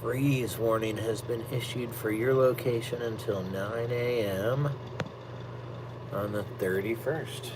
Freeze warning has been issued for your location until 9 a.m. on the 31st.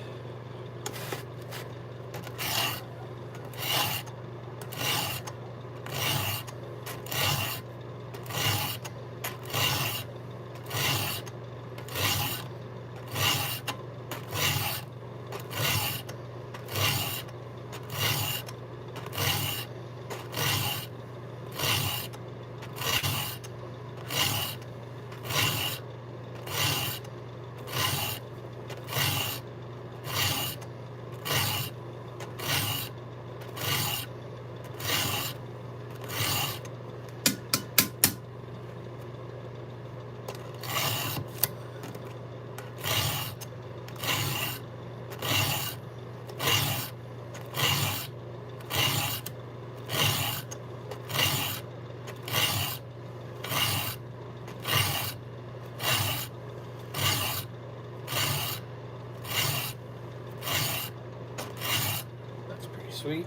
Sweet.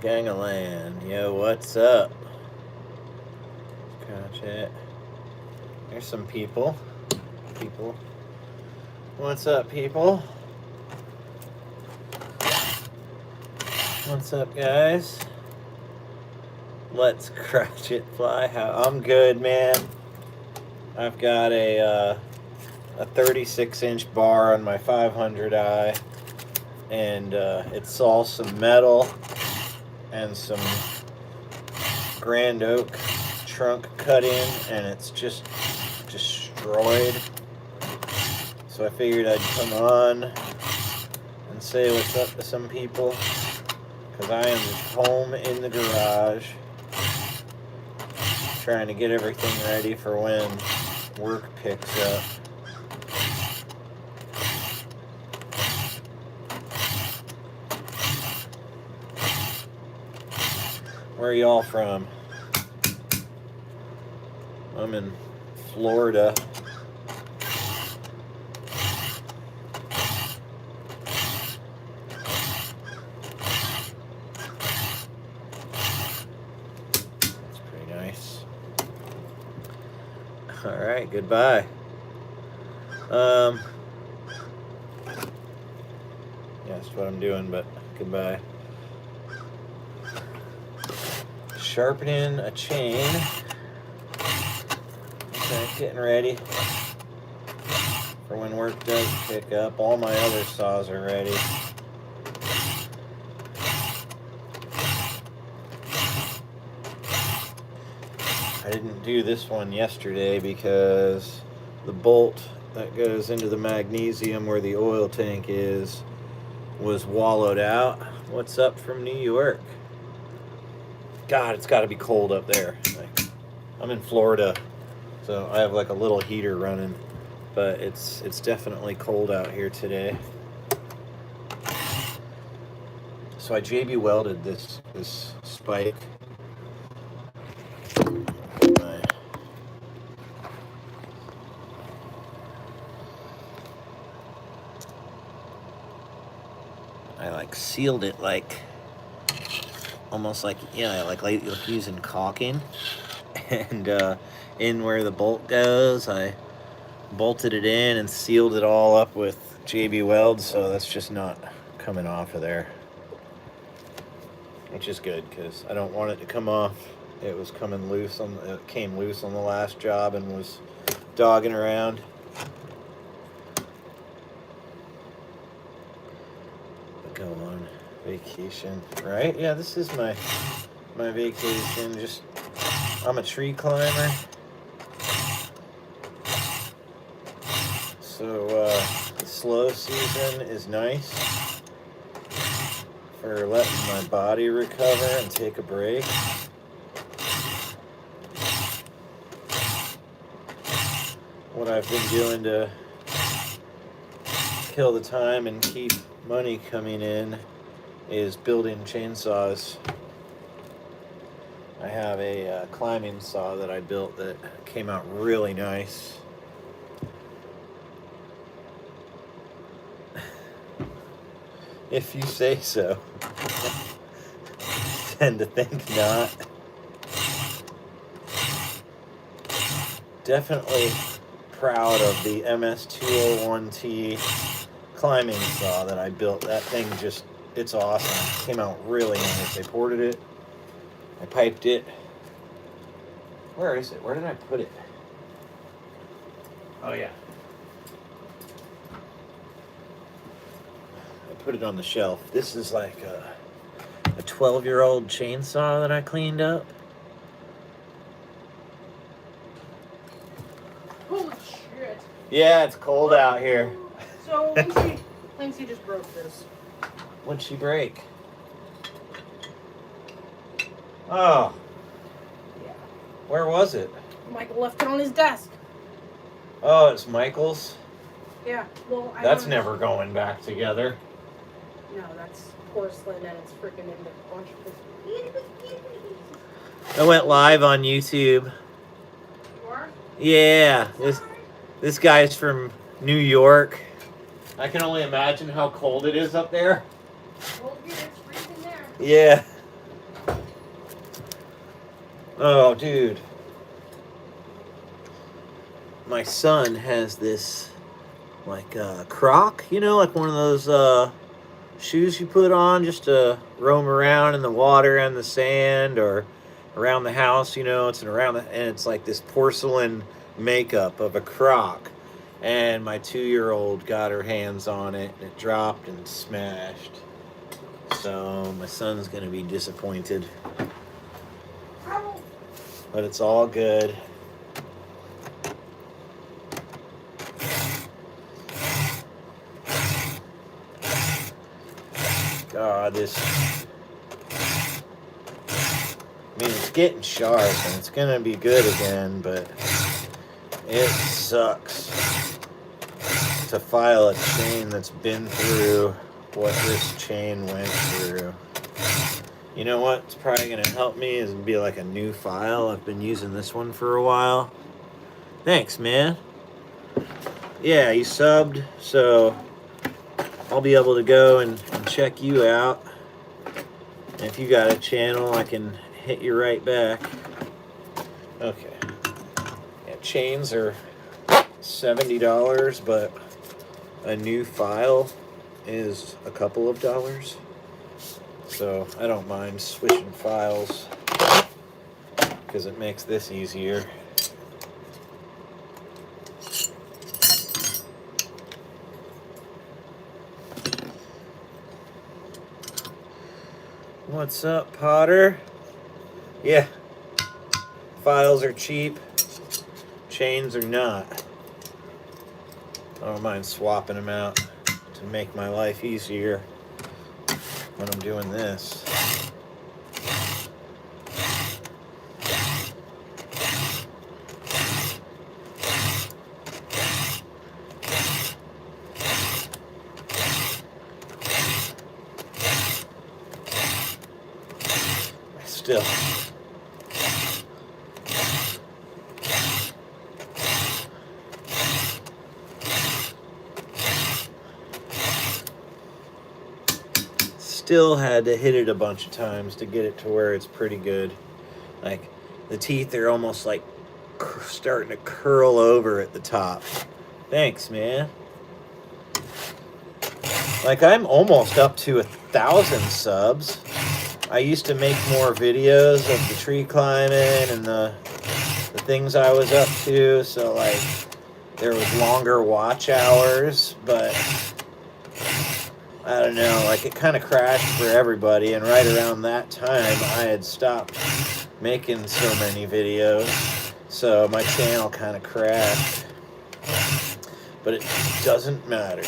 Gang of land. Yo, what's up? Catch it. There's some people. What's up, people? What's up, guys? Let's crash it, fly. I'm good, man. I've got a 36-inch bar on my 500i, and it's all some metal and some grand oak trunk cut in, and it's just destroyed. So I figured I'd come on and say what's up to some people, because I am just home in the garage trying to get everything ready for when work picks up. Where are y'all from? I'm in Florida. That's pretty nice. All right, goodbye. Yeah, that's what I'm doing, but goodbye. Sharpening a chain. Okay, getting ready for when work does pick up. All my other saws are ready. I didn't do this one yesterday because the bolt that goes into the magnesium where the oil tank is was wallowed out. What's up from New York? God, it's got to be cold up there. I'm in Florida, so I have like a little heater running, but it's definitely cold out here today. So I JB welded this spike. I like sealed it like almost like, yeah, like using caulking. And in where the bolt goes, I bolted it in and sealed it all up with JB Weld, so that's just not coming off of there, which is good because I don't want it to come off. It was coming loose it came loose on the last job and was dogging around. Go on vacation, right? Yeah, this is my vacation. Just, I'm a tree climber, so the slow season is nice for letting my body recover and take a break. What I've been doing to kill the time and keep money coming in is building chainsaws. I have a climbing saw that I built that came out really nice. If you say so. Tend to think not. Definitely proud of the MS-201T climbing saw that I built. That thing just, it's awesome. It came out really nice. I ported it. I piped it. Where is it? Where did I put it? Oh, yeah. I put it on the shelf. This is like a 12-year-old chainsaw that I cleaned up. Holy shit. Yeah, it's cold out here. So, Lindsay just broke this. What'd she break? Oh. Yeah. Where was it? Michael left it on his desk. Oh, it's Michael's? Yeah, well, That's never going back together. No, that's porcelain and it's freaking in the bunch of I went live on YouTube. You are? Yeah, this guy's from New York. I can only imagine how cold it is up there. Well, here, it's freezing there. Yeah. Oh, dude. My son has this, like, croc, you know, like one of those shoes you put on just to roam around in the water and the sand or around the house, you know. And it's like this porcelain makeup of a croc. And my 2-year-old got her hands on it and it dropped and smashed. So my son's gonna be disappointed. But it's all good. God, it's getting sharp and it's gonna be good again, but it sucks to file a chain that's been through what this chain went through. You know what's probably gonna help me is be like a new file. I've been using this one for a while. Thanks, man. Yeah, you subbed, so I'll be able to go and check you out. And if you got a channel, I can hit you right back. Okay. Yeah, chains are $70, but a new file is a couple of dollars. So I don't mind switching files because it makes this easier. What's up, Potter? Yeah, files are cheap, chains are not. I don't mind swapping them out to make my life easier when I'm doing this. Still. still had to hit it a bunch of times to get it to where it's pretty good. Like, the teeth are almost like starting to curl over at the top. Thanks, man. Like, I'm almost up to 1,000 subs. I used to make more videos of the tree climbing and the things I was up to, so like there was longer watch hours, but I don't know, like it kind of crashed for everybody, and right around that time I had stopped making so many videos, so my channel kind of crashed. But it doesn't matter.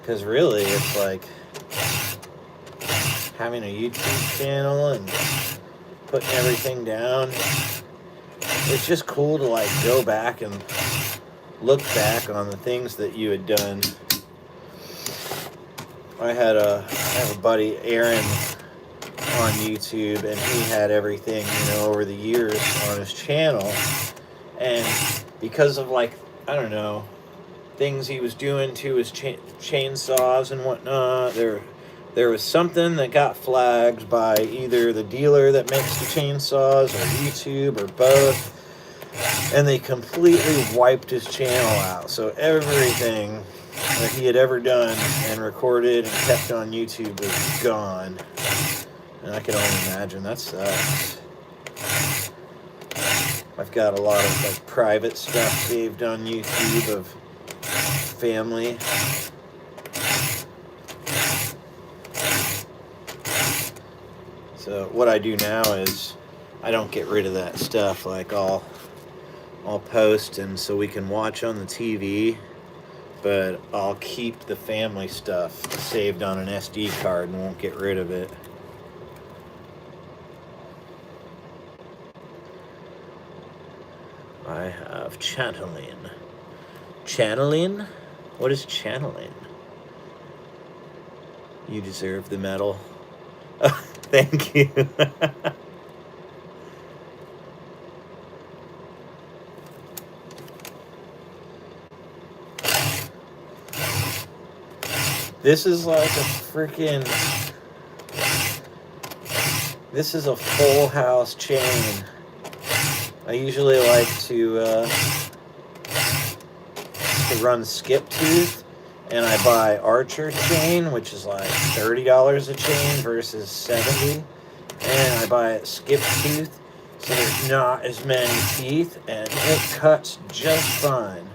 Because really, it's like having a YouTube channel and putting everything down. It's just cool to like go back and look back on the things that you had done. I have a buddy, Aaron, on YouTube, and he had everything, over the years on his channel. And because of like, I don't know, things he was doing to his chainsaws and whatnot, there was something that got flagged by either the dealer that makes the chainsaws or YouTube or both, and they completely wiped his channel out. So everything that he had ever done and recorded and kept on YouTube was gone. And I can only imagine that sucks. I've got a lot of like private stuff saved on YouTube of family. So what I do now is I don't get rid of that stuff. Like I'll post and so we can watch on the TV, but I'll keep the family stuff saved on an SD card and won't get rid of it. I have channeling. Channeling? What is channeling? You deserve the medal. Oh, thank you. This is like a freaking... This is a full house chain. I usually like to run skip tooth, and I buy Archer chain, which is like $30 a chain versus $70, and I buy a skip tooth, so there's not as many teeth, and it cuts just fine,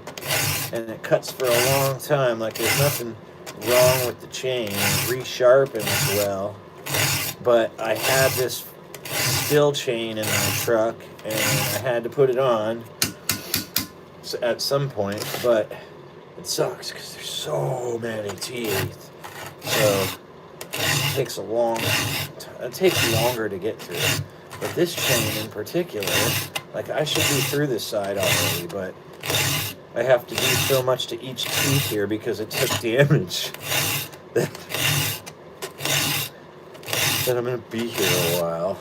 and it cuts for a long time. Like there's nothing wrong with the chain. It resharpens well, but I had this steel chain in my truck, and I had to put it on at some point, but it sucks because there's so many teeth. So it takes it takes longer to get through. But this chain in particular, like I should be through this side already, but I have to do so much to each tooth here because it took damage that I'm gonna be here a while.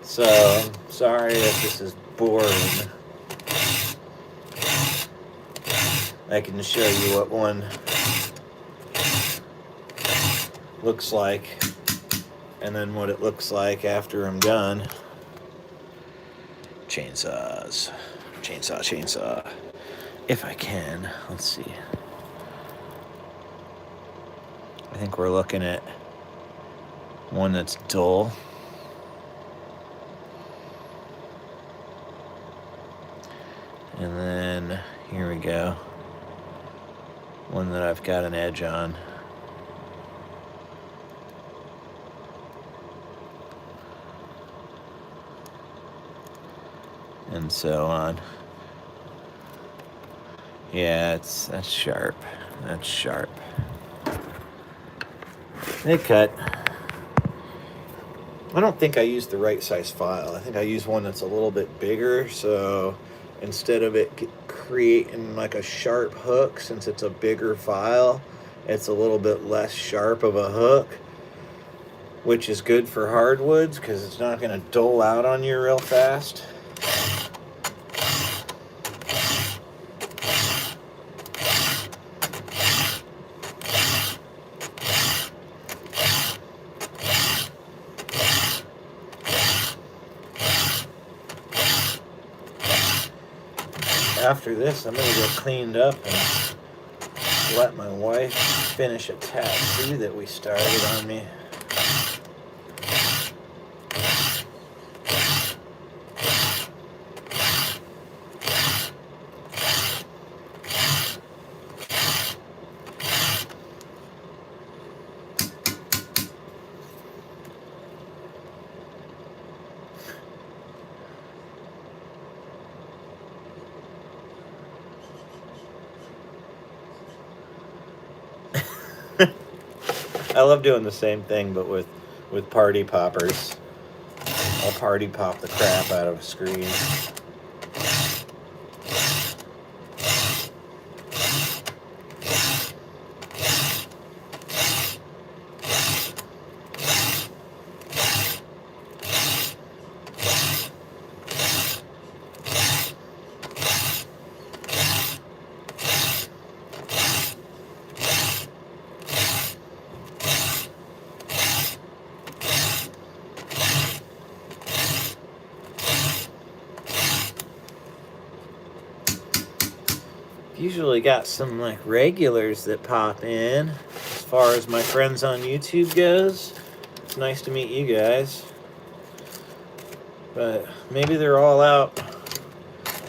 So I'm sorry if this is boring. I can show you what one looks like, and then what it looks like after I'm done. Chainsaws. Chainsaw. If I can. Let's see. I think we're looking at one that's dull. And then, here we go. One that I've got an edge on. And so on. Yeah, that's sharp. That's sharp. They cut. I don't think I used the right size file. I think I used one that's a little bit bigger, so instead of it creating like a sharp hook, since it's a bigger file, it's a little bit less sharp of a hook, which is good for hardwoods because it's not going to dull out on you real fast. after this, I'm gonna get cleaned up and let my wife finish a tattoo that we started on me. I love doing the same thing, but with party poppers. I'll party pop the crap out of a screen. Usually got some like regulars that pop in. As far as my friends on YouTube goes, it's nice to meet you guys. But maybe they're all out.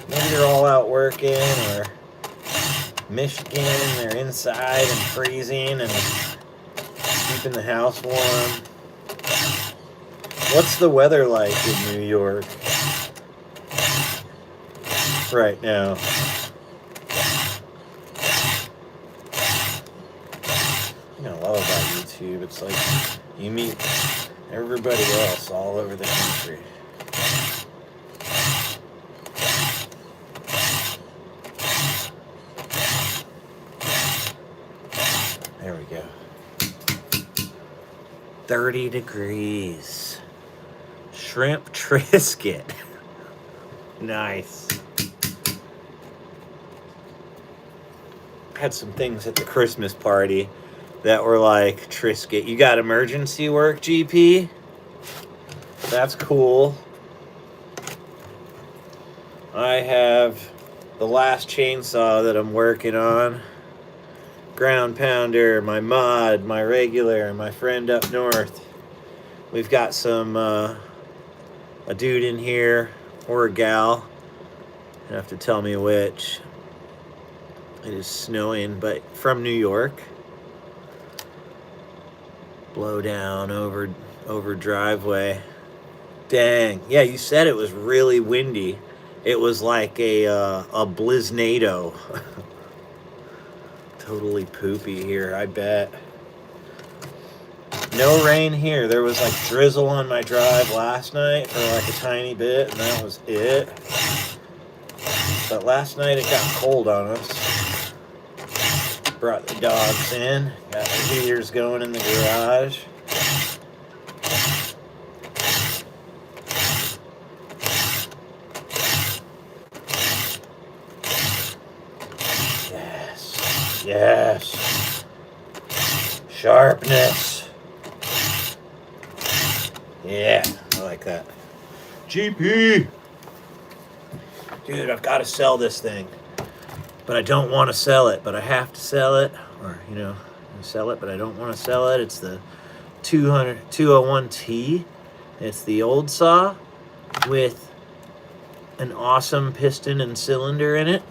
Maybe they're all out working, or Michigan. They're inside and freezing and keeping the house warm. What's the weather like in New York right now? I love about YouTube. It's like you meet everybody else all over the country. There we go. 30 degrees. Shrimp Triscuit. Nice. Had some things at the Christmas party that were like, Triscuit, you got emergency work, GP? That's cool. I have the last chainsaw that I'm working on. Ground pounder, my mod, my regular, my friend up north. We've got some, a dude in here, or a gal. You have to tell me which. It is snowing, but from New York. Blow down over driveway. Dang. Yeah, you said it was really windy. It was like a bliznado. Totally poopy here, I bet. No rain here. There was like drizzle on my drive last night for like a tiny bit, and that was it. But last night it got cold on us. Brought the dogs in. Got the heaters going in the garage. Yes. Yes. Sharpness. Yeah, I like that. GP! Dude, I've got to sell this thing. But I don't want to sell it, but I have to sell it. Or, sell it, but I don't want to sell it. It's the 201T. It's the old saw with an awesome piston and cylinder in it.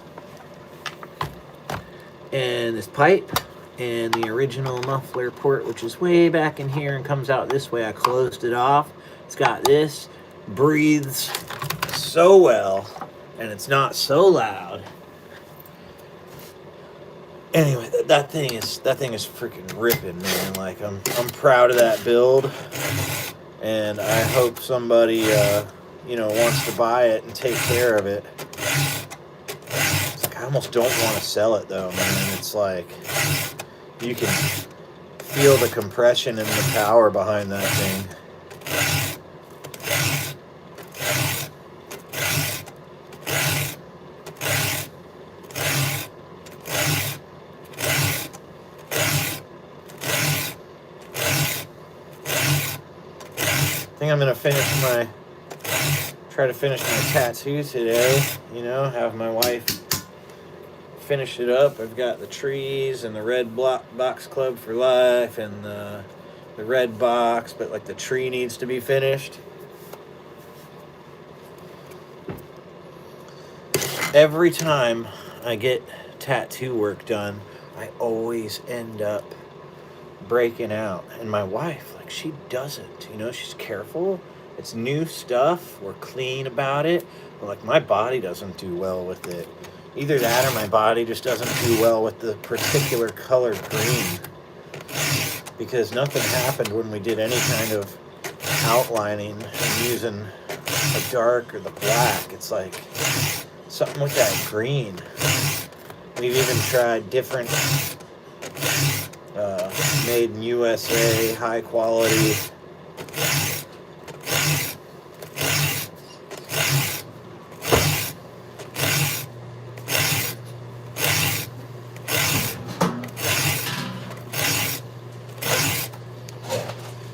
And this pipe. And the original muffler port, which is way back in here and comes out this way. I closed it off. It's got this. Breathes so well. And it's not so loud. Anyway, that thing is freaking ripping, man. Like I'm proud of that build, and I hope somebody wants to buy it and take care of it. It's like I almost don't want to sell it though, man. It's like you can feel the compression and the power behind that thing. I think I'm gonna try to finish my tattoo today. Have my wife finish it up. I've got the trees and the red box club for life and the red box, but like the tree needs to be finished. Every time I get tattoo work done, I always end up breaking out. And my wife, like, she doesn't, you know, she's careful. It's new stuff. We're clean about it. But like, my body doesn't do well with it. Either that or my body just doesn't do well with the particular color green. Because nothing happened when we did any kind of outlining and using the dark or the black. It's like something with that green. We've even tried different made in USA, high quality.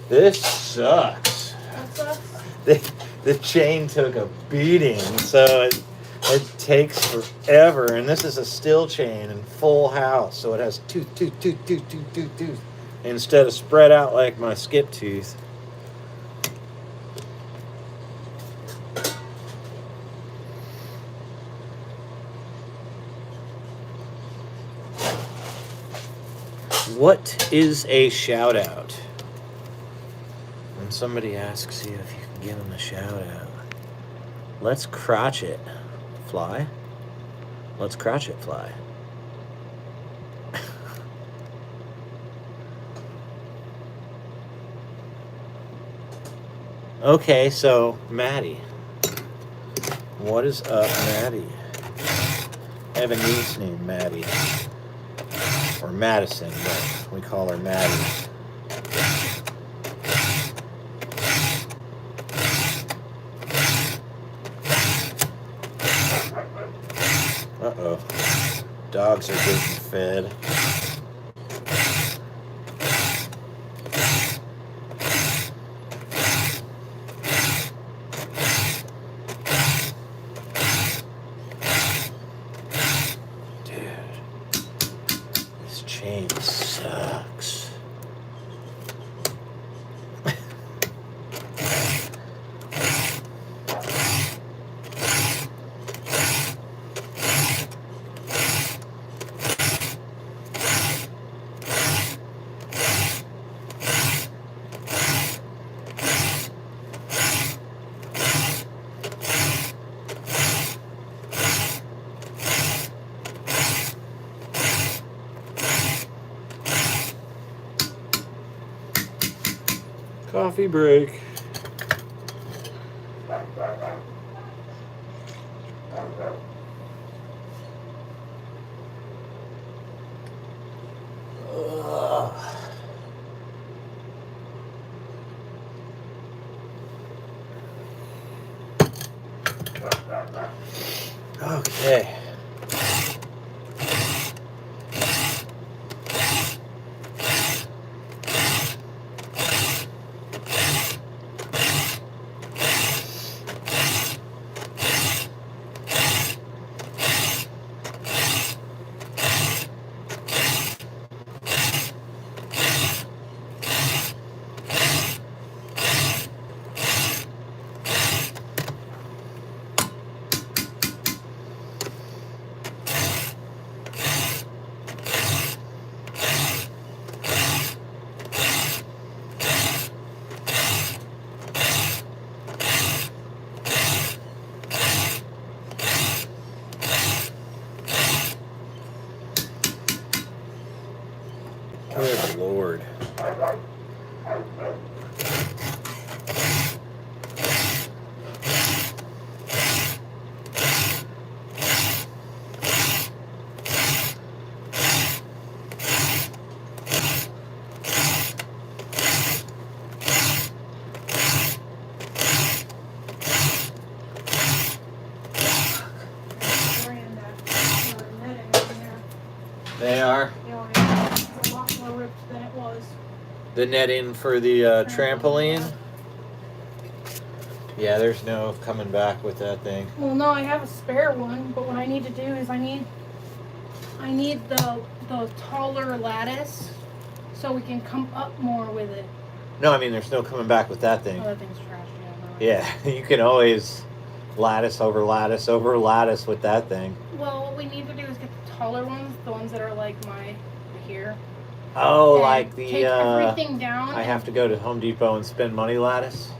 This sucks. What sucks? The chain took a beating, so it takes forever. And this is a still chain in full house, so it has tooth, instead of spread out like my skip tooth. What is a shout out? When somebody asks you if you can give them a shout out, let's crotch it, fly. Let's crotch it, fly. Okay, so Maddie. What is up, Maddie? I have a niece named Maddie. Or Madison, but we call her Maddie. Uh-oh. Dogs are getting fed. Chain sucks. Coffee break. Okay. Good Lord. They are. It's a lot more ripped than it was. The netting for the trampoline. Yeah, there's no coming back with that thing. Well, no, I have a spare one, but what I need to do is I need I need the taller lattice so we can come up more with it. No, I mean, there's no coming back with that thing. Oh, that thing's trash. Yeah. Yeah, you can always lattice over lattice over lattice with that thing. Well, what we need to do is get the taller ones, the ones that are like here. Oh, and like the take everything down. I have to go to Home Depot and spend money lattice.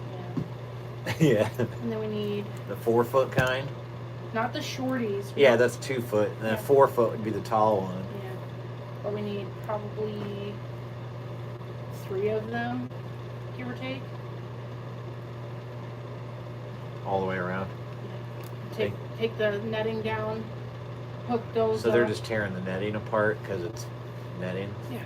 Yeah. Yeah. And then we need The 4-foot kind. not the shorties. Yeah, that's 2 foot, and then 4 foot would be the tall one. Yeah. But we need probably 3 of them, give or take. All the way around. Yeah. Take the netting down, hook those. So they're just tearing the netting apart because it's netting. Yeah,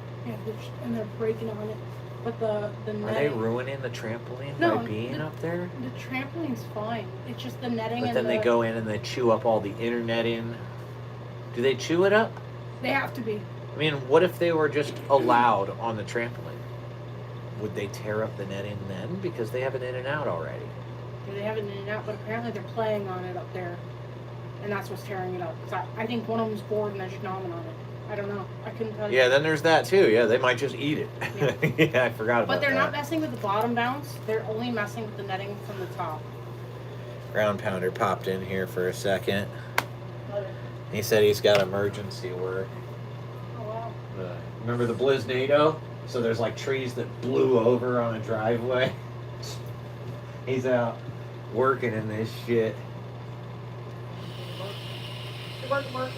and they're breaking on it. But the netting. Are they ruining the trampoline by being up there? The trampoline's fine. It's just the netting. But then they go in and they chew up all the inner netting. Do they chew it up? They have to be. I mean, what if they were just allowed on the trampoline? Would they tear up the netting then? Because they have it in and out already. Yeah, they have it in and out, but apparently they're playing on it up there. And that's what's tearing it up. Because I think one of them's bored and there's gnawing on it. I don't know. I couldn't tell you. Yeah, then there's that too. Yeah, they might just eat it. Yeah, yeah, I forgot about that. But they're not messing with the bottom bounce. They're only messing with the netting from the top. Ground Pounder popped in here for a second. He said he's got emergency work. Oh, wow. Remember the Bliznado? So there's like trees that blew over on a driveway. He's out working in this shit. Work.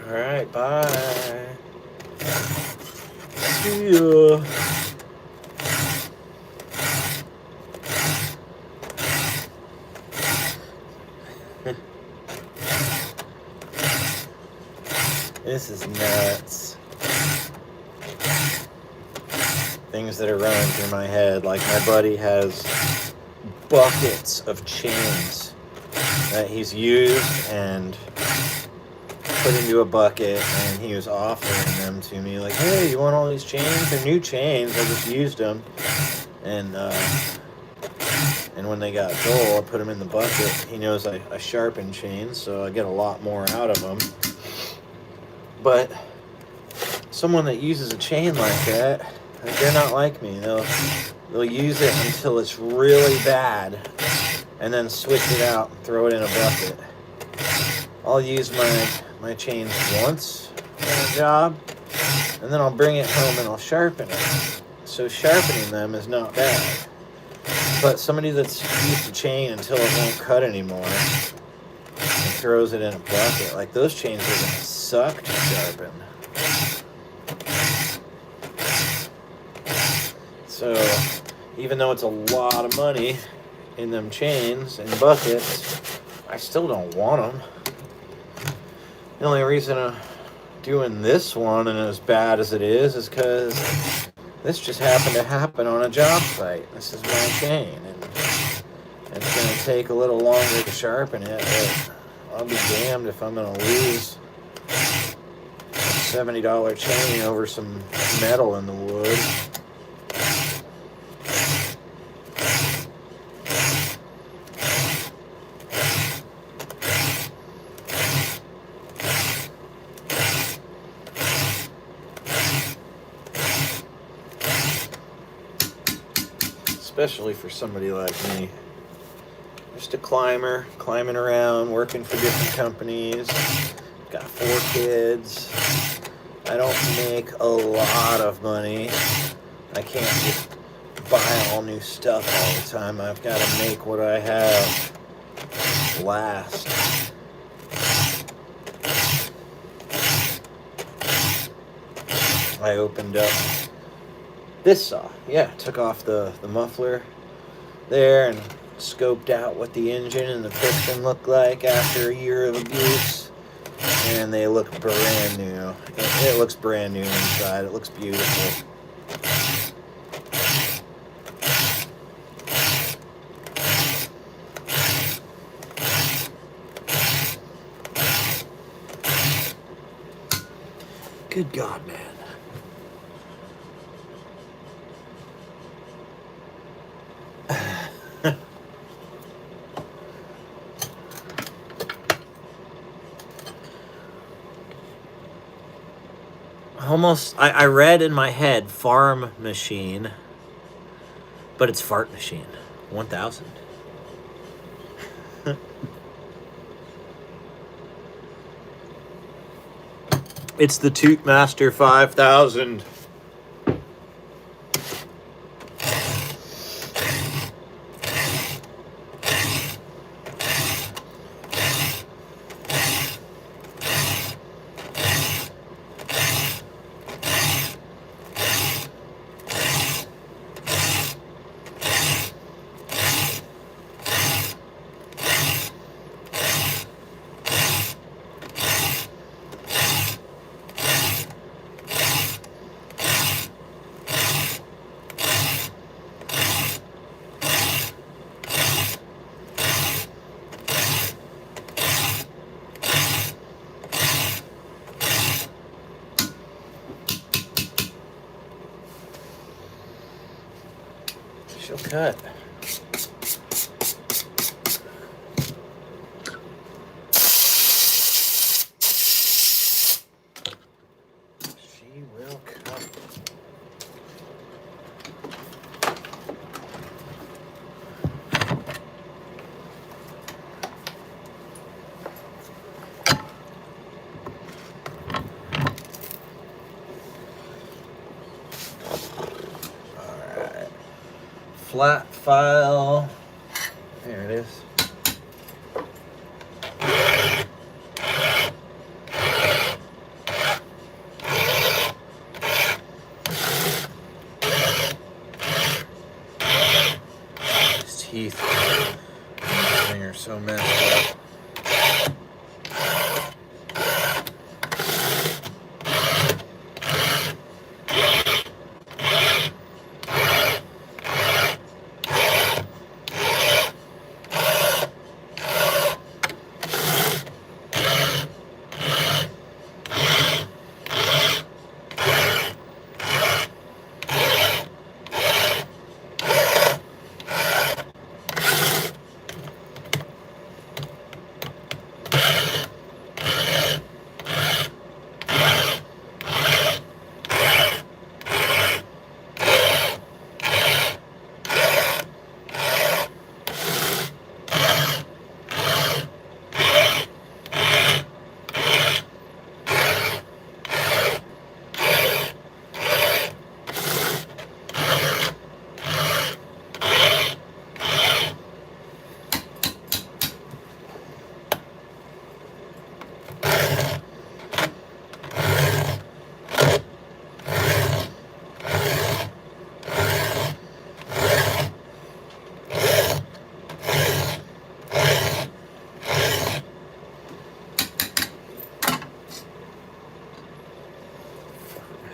Alright, bye. See ya. This is nuts. Things that are running through my head. Like my buddy has buckets of chains that he's used and put into a bucket, and he was offering them to me like, hey, you want all these chains? They're new chains. I just used them. And when they got dull, I put them in the bucket. He knows I sharpen chains, so I get a lot more out of them. But someone that uses a chain like that, they're not like me. They'll use it until it's really bad, and then switch it out and throw it in a bucket. I'll use my chains once on a job, and then I'll bring it home and I'll sharpen it. So sharpening them is not bad. But somebody that's used a chain until it won't cut anymore and throws it in a bucket, like those chains are gonna suck to sharpen. So even though it's a lot of money in them chains and buckets, I still don't want them. The only reason I'm doing this one, and as bad as it is because this just happened to happen on a job site. This is my chain, and it's going to take a little longer to sharpen it, but I'll be damned if I'm going to lose a $70 chain over some metal in the wood. Especially for somebody like me. Just a climber, climbing around, working for different companies. Got 4 kids. I don't make a lot of money. I can't just buy all new stuff all the time. I've got to make what I have last. I opened up this saw. Yeah, took off the muffler there and scoped out what the engine and the piston looked like after a year of abuse. And they look brand new. It looks brand new inside. It looks beautiful. Good God, man. Almost, I read in my head farm machine, but it's fart machine. 1000. It's the Toot Master 5000. She'll cut. She will cut. Alright. Flat file. There it is. These teeth on this thing are so messed up.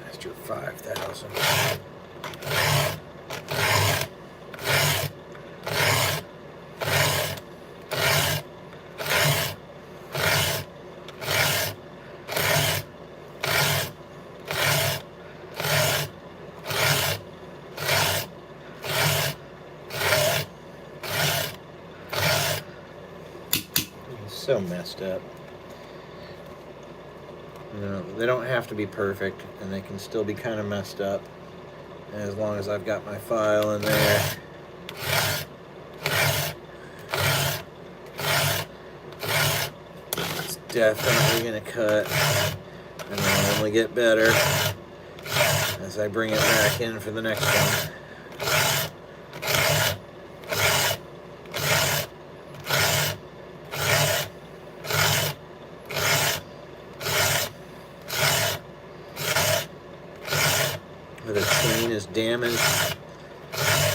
Master 5000. So messed up. You know, they don't have to be perfect, and they can still be kind of messed up. And as long as I've got my file in there. It's definitely going to cut. And it'll only get better as I bring it back in for the next one. damaged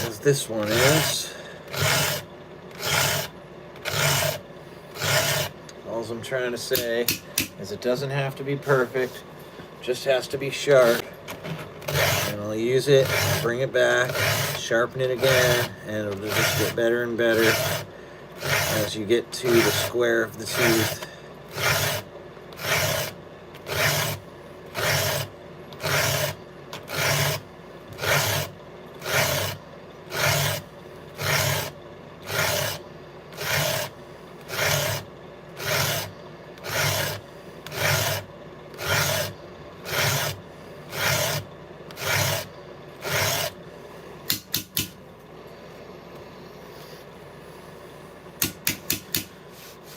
as this one is. All I'm trying to say is it doesn't have to be perfect, just has to be sharp. And I'll use it, bring it back, sharpen it again, and it'll just get better and better as you get to the square of the tooth.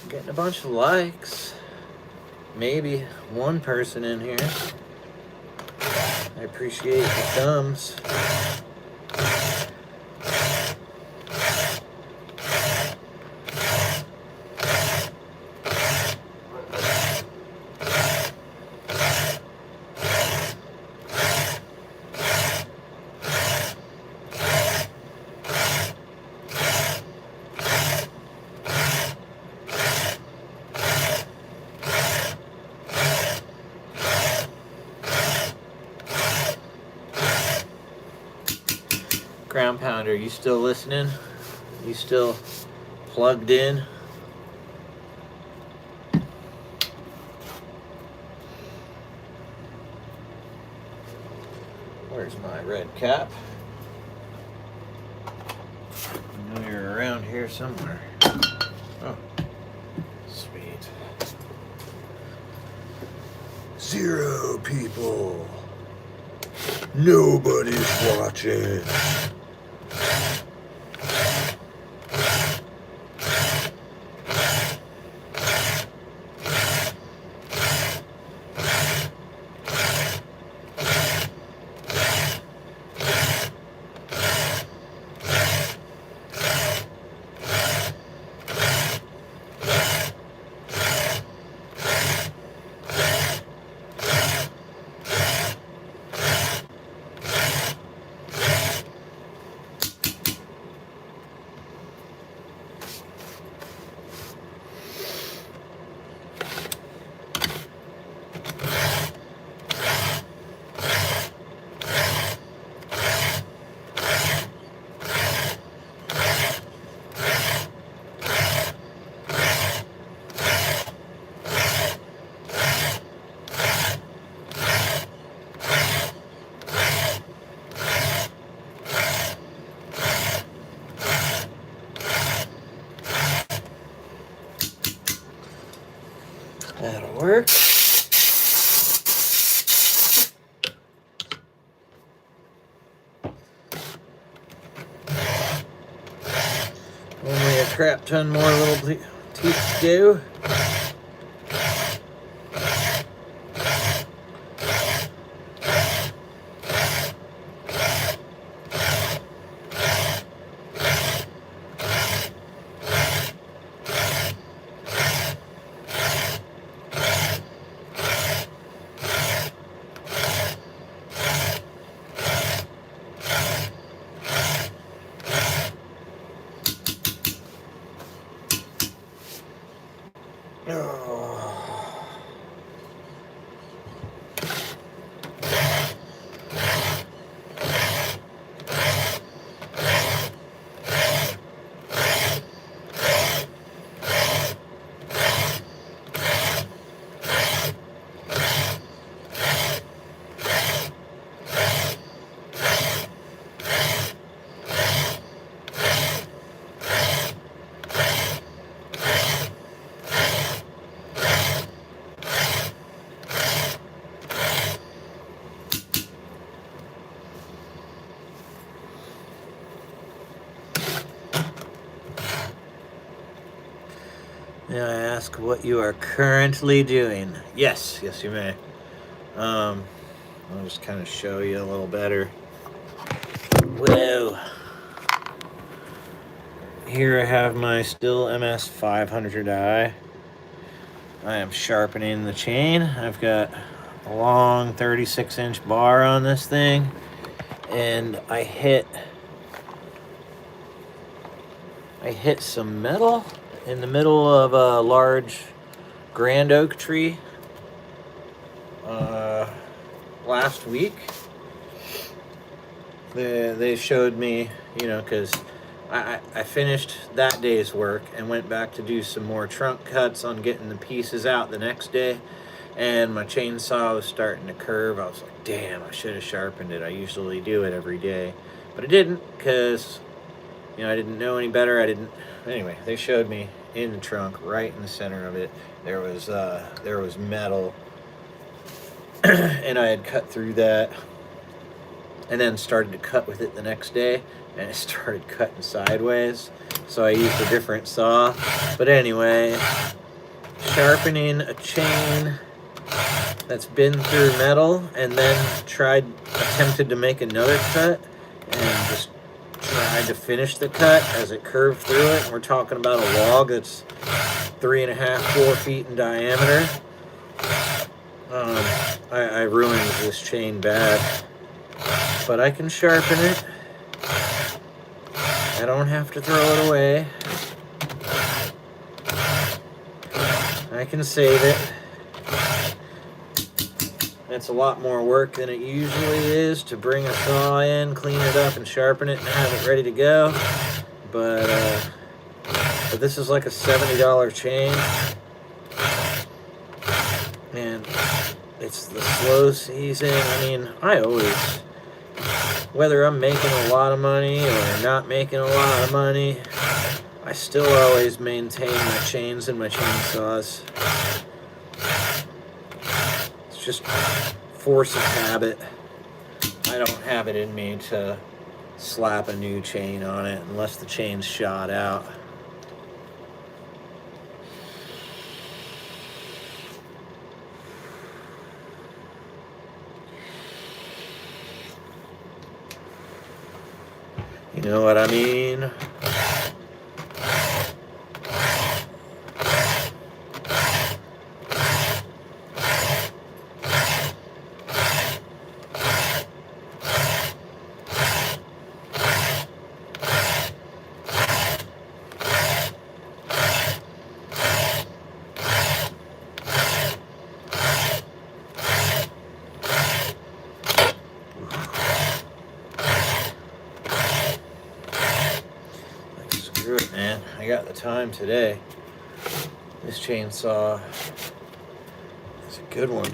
Getting a bunch of likes. Maybe one person in here. I appreciate the thumbs. Ground Pounder, you still listening? You still plugged in? Where's my red cap? I know you're around here somewhere. Oh, sweet. 0 people. Nobody's watching. That'll work. Only a crap ton more little teeth to do. May I ask what you are currently doing? Yes, you may. I'll just kind of show you a little better. Whoa. Here I have my still MS 500i. I am sharpening the chain. I've got a long 36-inch bar on this thing, and I hit some metal in the middle of a large grand oak tree last week. They showed me, because I finished that day's work and went back to do some more trunk cuts on getting the pieces out the next day, and my chainsaw was starting to curve. I was like, damn, I should have sharpened it. I usually do it every day, but I didn't, because I didn't know any better. Anyway, they showed me in the trunk, right in the center of it, there was metal, and I had cut through that, and then started to cut with it the next day, and it started cutting sideways, so I used a different saw. But anyway, sharpening a chain that's been through metal, and then attempted to make another cut, and just tried to finish the cut as it curved through it. We're talking about a log that's 3.5, 4 feet in diameter. I ruined this chain bad, but I can sharpen it. I don't have to throw it away. I can save it. It's a lot more work than it usually is to bring a saw in, clean it up, and sharpen it and have it ready to go. But this is like a $70 chain, and it's the slow season. I mean, I always, whether I'm making a lot of money or not making a lot of money, I still always maintain my chains and my chainsaws. It's just force of habit. I don't have it in me to slap a new chain on it unless the chain's shot out. You know what I mean? Screw it, man. I got the time today. This chainsaw is a good one.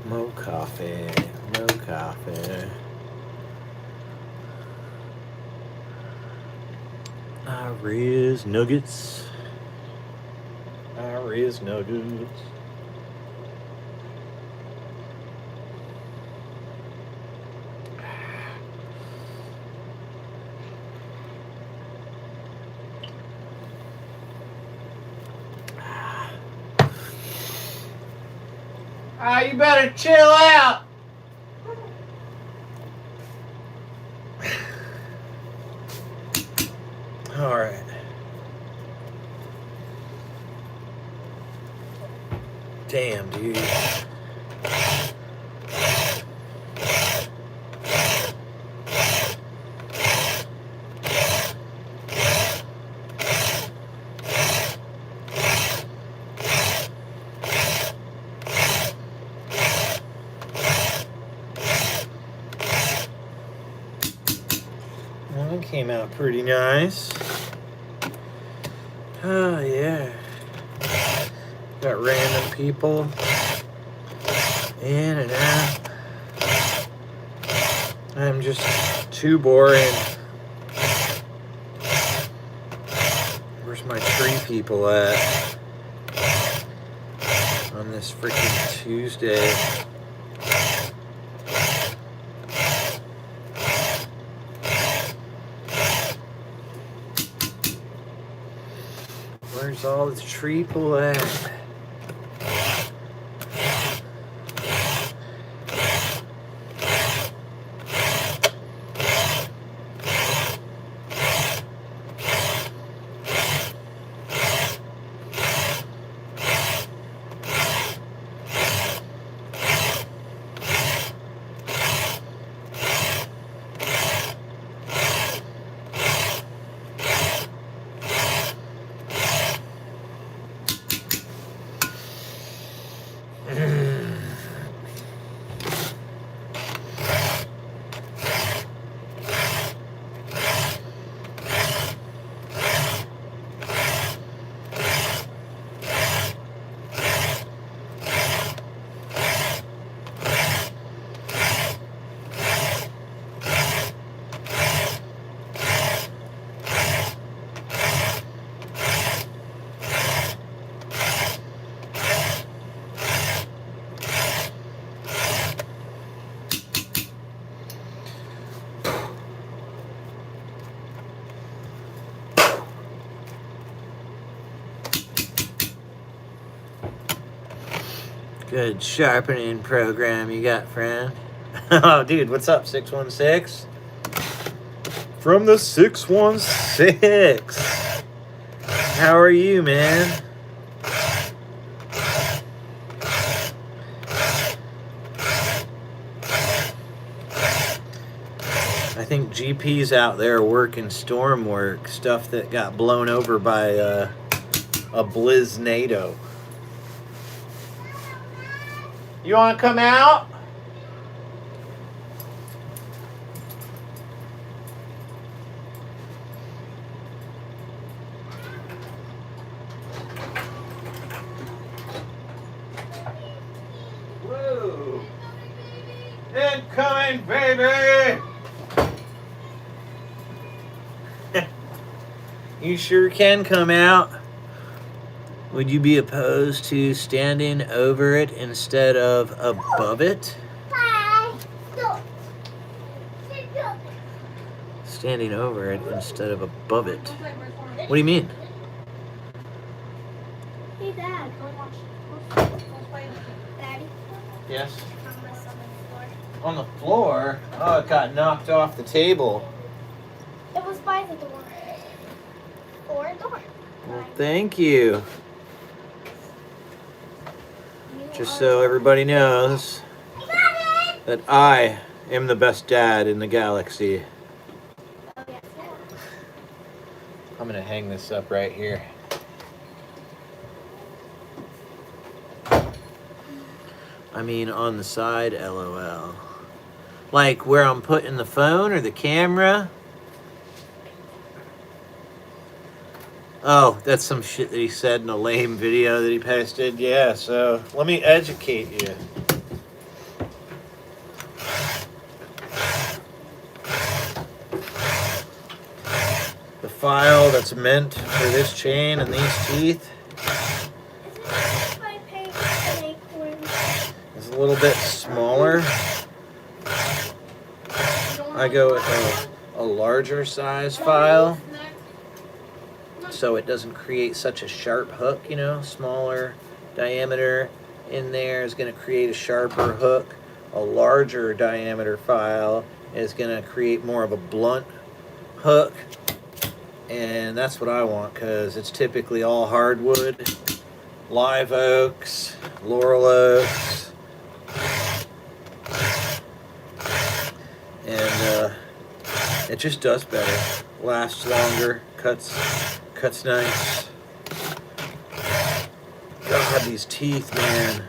Mo coffee. Mo coffee. Riz nuggets. Riz nuggets. You better chill out. All right. Damn, dude. Well, it came out pretty nice. Oh, yeah. Got random people in and out. I'm just too boring. Where's my tree people at? On this freaking Tuesday. Where's all the tree people at? Good sharpening program you got, friend. Oh, dude, what's up, 616? From the 616. How are you, man? I think GP's out there working storm work, stuff that got blown over by a bliznado. You want to come out? Whoa. Incoming, baby! You sure can come out. Would you be opposed to standing over it instead of above it? Standing over it instead of above it. What do you mean? Hey, Dad. Daddy? Yes. On the floor. On the floor? Oh, it got knocked off the table. It was by the door. Or door. Well, thank you. Just so everybody knows that I am the best dad in the galaxy. Oh, yes, yes. I'm gonna hang this up right here. I mean, on the side, LOL. Like where I'm putting the phone or the camera. Oh, that's some shit that he said in a lame video that he posted. Yeah, so let me educate you. that's meant for this chain and these teeth Isn't this my pink snake one? is a little bit smaller. I go with a larger size file, so it doesn't create such a sharp hook, you know. Smaller diameter in there is going to create a sharper hook. A larger diameter file is going to create more of a blunt hook, and that's what I want, because it's typically all hardwood, live oaks, laurel oaks, and it just does better, lasts longer, cuts nice. God, these teeth, man.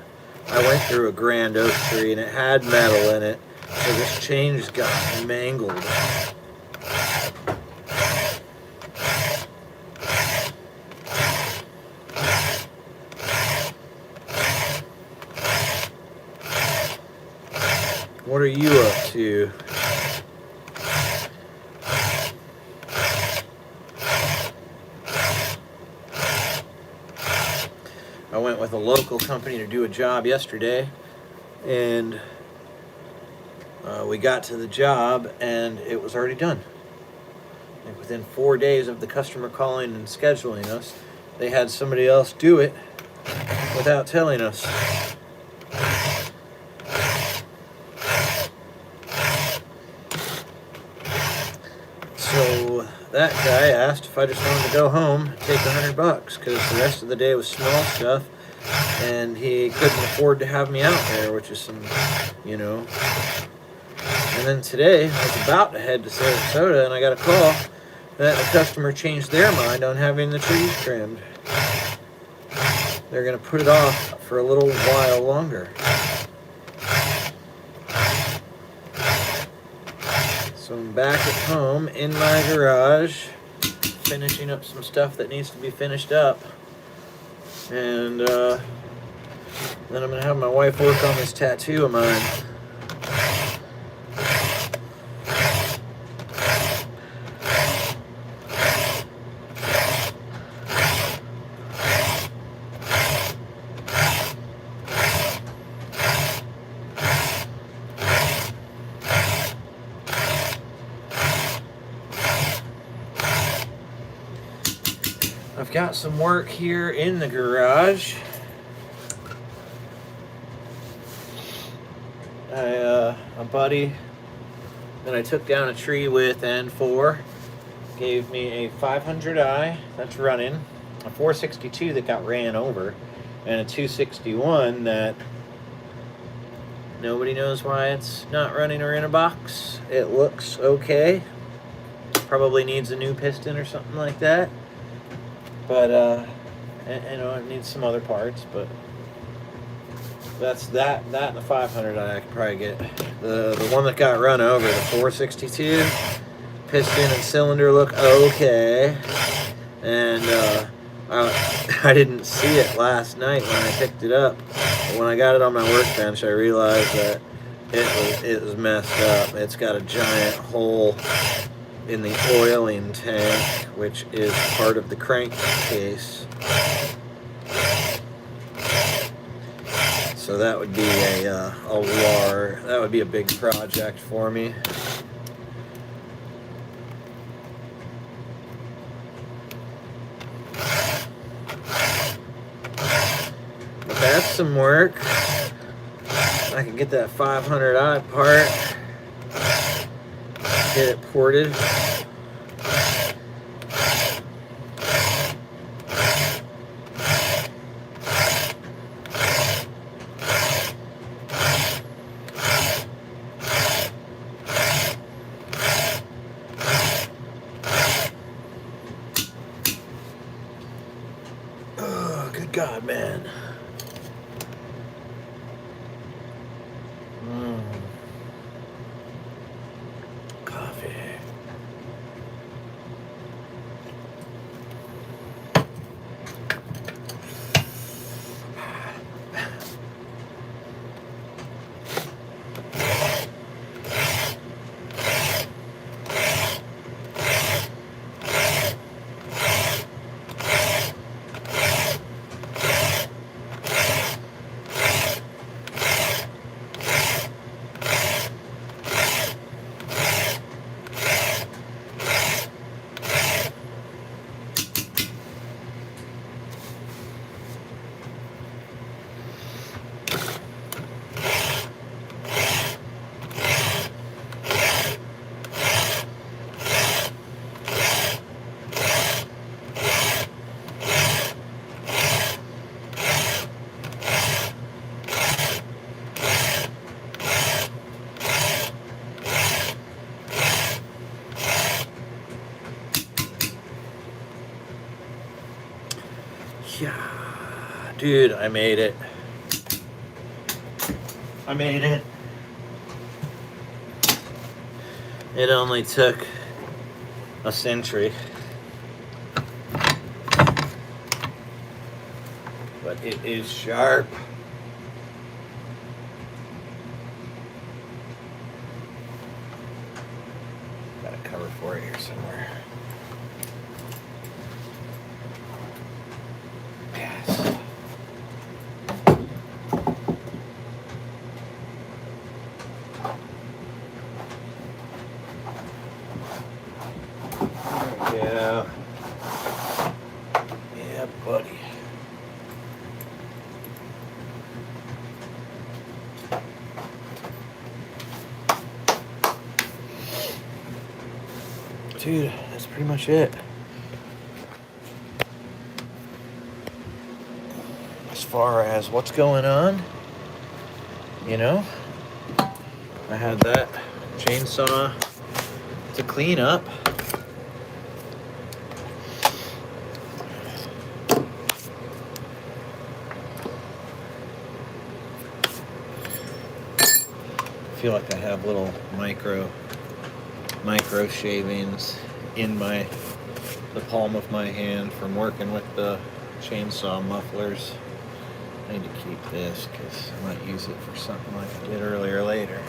I went through a grand oak tree and it had metal in it, so this chain just got mangled. What are you up to? I went with a local company to do a job yesterday, and we got to the job and it was already done. Like within 4 days of the customer calling and scheduling us, they had somebody else do it without telling us. So that guy asked if I just wanted to go home, take $100, because the rest of the day was small stuff, and he couldn't afford to have me out there, which is some, you know. And then today, I was about to head to Sarasota, and I got a call that the customer changed their mind on having the trees trimmed. They're going to put it off for a little while longer. So I'm back at home in my garage, finishing up some stuff that needs to be finished up. And then I'm going to have my wife work on this tattoo of mine. I've got some work here in the garage. A buddy that I took down a tree with and for gave me a 500i that's running, a 462 that got ran over, and a 261 that nobody knows why it's not running or in a box. It looks okay. Probably needs a new piston or something like that. But, you know, it needs some other parts, but that's that and the 500 I could probably get. The one that got run over, the 462, piston and cylinder look okay. And I didn't see it last night when I picked it up. But when I got it on my workbench, I realized that it was messed up. It's got a giant hole in the oiling tank, which is part of the crankcase. So that would be that would be a big project for me. But that's some work. I can get that 500i part, get it ported. Oh, good God, man. Coffee. Dude, I made it. I made it. It only took a century. But it is sharp. Got a cover for it here somewhere. Yes. Yeah. Yeah, buddy. Dude, that's pretty much it. As far as what's going on, you know, I had that chainsaw to clean up. I feel like I have little micro shavings in the palm of my hand from working with the chainsaw mufflers. I need to keep this because I might use it for something like I did earlier or later.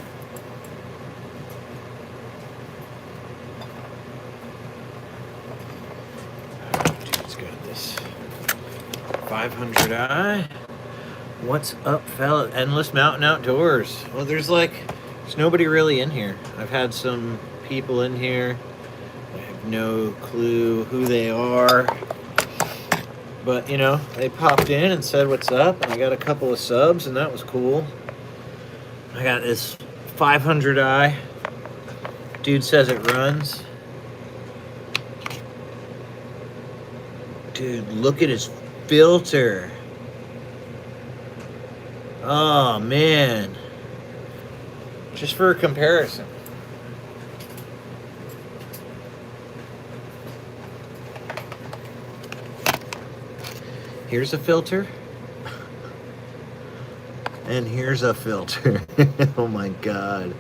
Dude's got this 500i. What's up, fella? Endless Mountain Outdoors. Well, there's nobody really in here. I've had some people in here. I have no clue who they are. But, you know, they popped in and said what's up, and I got a couple of subs, and that was cool. I got this 500i. Dude says it runs. Dude, look at his filter. Oh, man. Just for a comparison. Here's a filter. And here's a filter. Oh my God.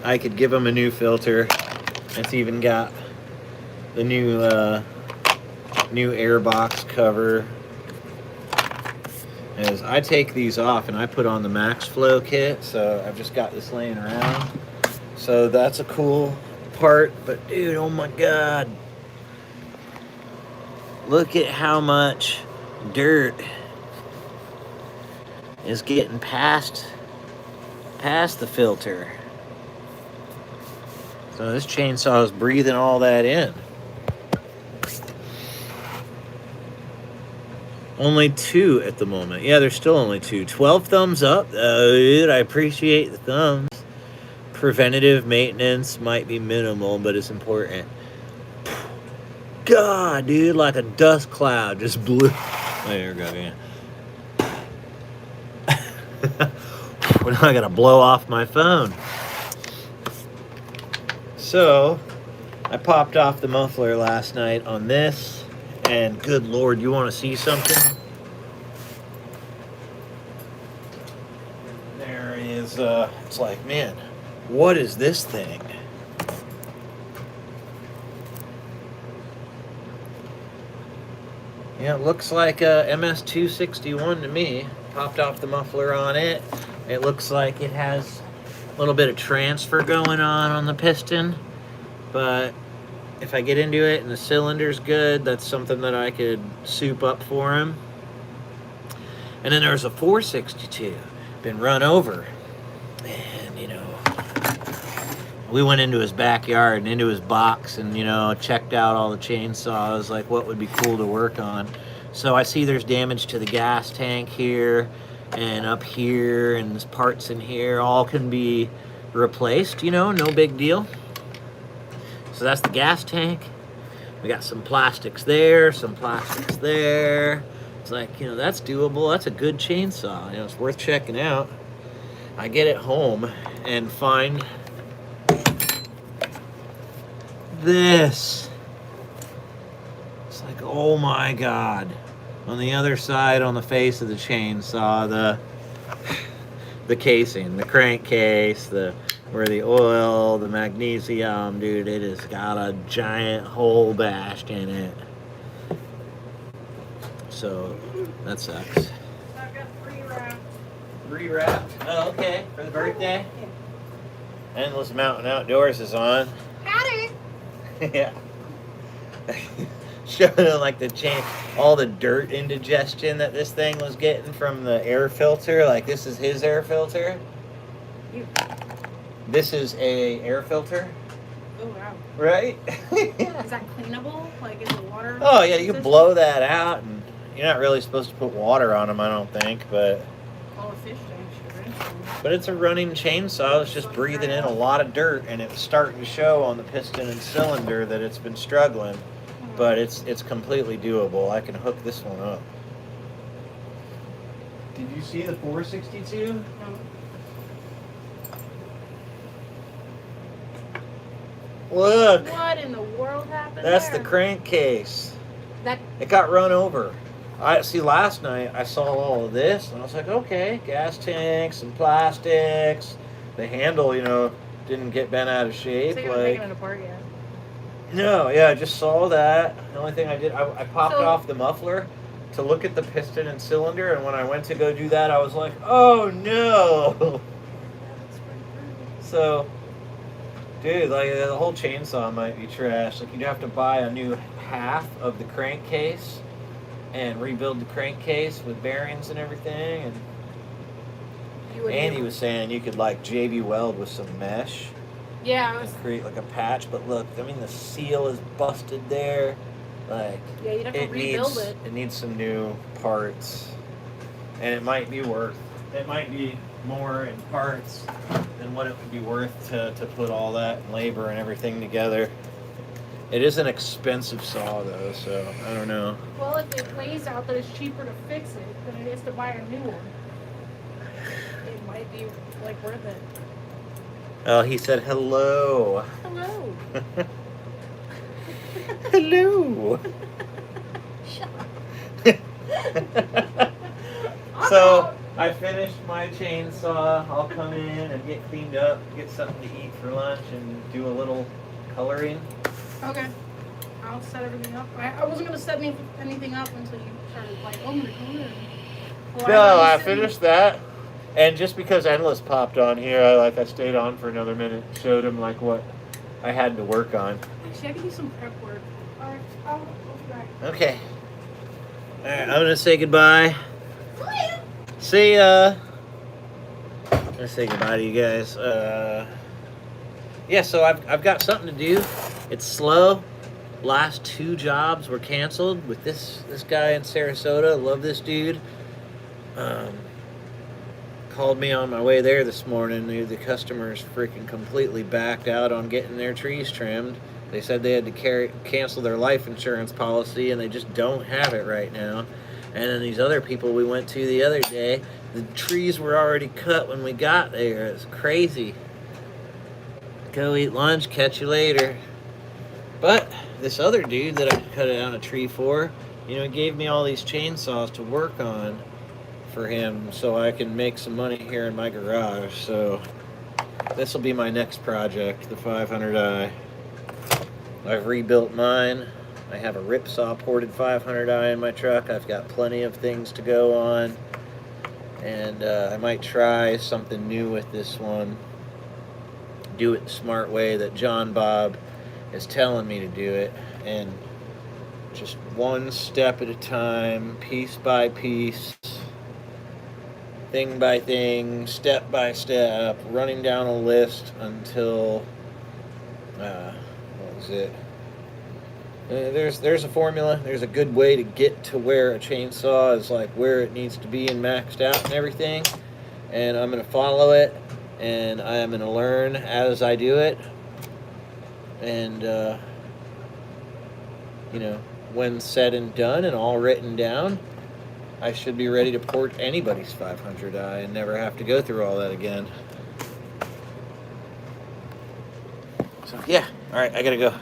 I could give him a new filter. It's even got the new airbox cover. As I take these off and I put on the Max Flow kit, so I've just got this laying around. So that's a cool part, but dude, oh my God. Look at how much dirt is getting past the filter. So this chainsaw is breathing all that in. Only 2 at the moment. Yeah, there's still only 2. 12 thumbs up. Dude, I appreciate the thumbs. Preventative maintenance might be minimal, but it's important. God, dude, like a dust cloud just blew. Oh, there we go, yeah. Well, now I gotta blow off my phone. So, I popped off the muffler last night on this. And good Lord, you want to see something? There is, it's like, man, what is this thing? Yeah, it looks like a MS-261 to me. Popped off the muffler on it. It looks like it has a little bit of transfer going on the piston, but if I get into it and the cylinder's good, that's something that I could soup up for him. And then there's a 462, been run over. And, you know, we went into his backyard and into his box and, you know, checked out all the chainsaws, like what would be cool to work on. So I see there's damage to the gas tank here and up here, and there's parts in here, all can be replaced, you know, no big deal. So that's the gas tank. We got some plastics there, some plastics there. It's like, you know, that's doable. That's a good chainsaw. You know, it's worth checking out. I get it home and find this. It's like, oh my God. On the other side, on the face of the chainsaw, the casing, the crankcase, where the oil, the magnesium, dude, it has got a giant hole bashed in it. So that sucks. I've got 3 wrapped. 3 wrapped? Oh, okay. For the birthday? Endless Mountain Outdoors is on. Howdy! Yeah. Showing them like all the dirt indigestion that this thing was getting from the air filter. Like this is his air filter. This is a air filter. Oh wow. Right? Is that cleanable? Like is the water? Oh yeah, you can blow that out, and you're not really supposed to put water on them, I don't think, but. All the fish tanks, right? But it's a running chainsaw. It's just breathing in a lot of dirt, and it's starting to show on the piston and cylinder that it's been struggling. But it's completely doable. I can hook this one up. Did you see the 462? No. Look, What in the world happened that's there? the crankcase. That It got run over. I see. Last night I saw all of this, and I was like, okay, gas tanks and plastics. The handle, didn't get bent out of shape. so you haven't taken it apart yet. No, yeah, I just saw that. The only thing I did, I popped So- off the muffler to look at the piston and cylinder, and when I went to go do that, I was like, oh no! So, dude, like the whole chainsaw might be trash. Like you'd have to buy a new half of the crankcase and rebuild the crankcase with bearings and everything. And You would Andy was saying you could like JB weld with some mesh. Yeah, I And was. create like a patch, but look, I mean the seal is busted there. Like Yeah, you'd have to rebuild it. it needs some new parts, and it might be more in parts than what it would be worth to put all that labor and everything together. It is an expensive saw though, so I don't know. Well, if it lays out that it's cheaper to fix it than it is to buy a new one, it might be like worth it. Oh, he said hello. Hello. Hello. So I finished my chainsaw. I'll come in and get cleaned up, get something to eat for lunch, and do a little coloring. Okay. I'll set everything up. I wasn't gonna set anything up until you started like, oh my god. Well, No, I already sitting- finished that. And just because Endless popped on here, I stayed on for another minute, showed him like what I had to work on. Actually, I can do some prep work. Alright, I'll be back. Okay. Alright, I'm gonna say goodbye. See ya. I'm gonna say goodbye to you guys. Yeah, so I've got something to do. It's slow. Last 2 jobs were canceled with this guy in Sarasota. Love this dude. Called me on my way there this morning. The customers freaking completely backed out on getting their trees trimmed. They said they had to cancel their life insurance policy, and they just don't have it right now. And then these other people we went to the other day, the trees were already cut when we got there. It's crazy. Go eat lunch, catch you later. But this other dude that I cut down a tree for, he gave me all these chainsaws to work on for him so I can make some money here in my garage. So this will be my next project, the 500i. I've rebuilt mine. I have a ripsaw ported 500i in my truck. I've got plenty of things to go on, and I might try something new with this one. Do it the smart way that John Bob is telling me to do it, and just one step at a time, piece by piece, thing by thing, step by step, running down a list until what was it? There's a formula. There's a good way to get to where a chainsaw is like where it needs to be and maxed out and everything. And I'm gonna follow it, and I am gonna learn as I do it. And when said and done and all written down, I should be ready to port anybody's 500i and never have to go through all that again. So yeah, all right, I gotta go.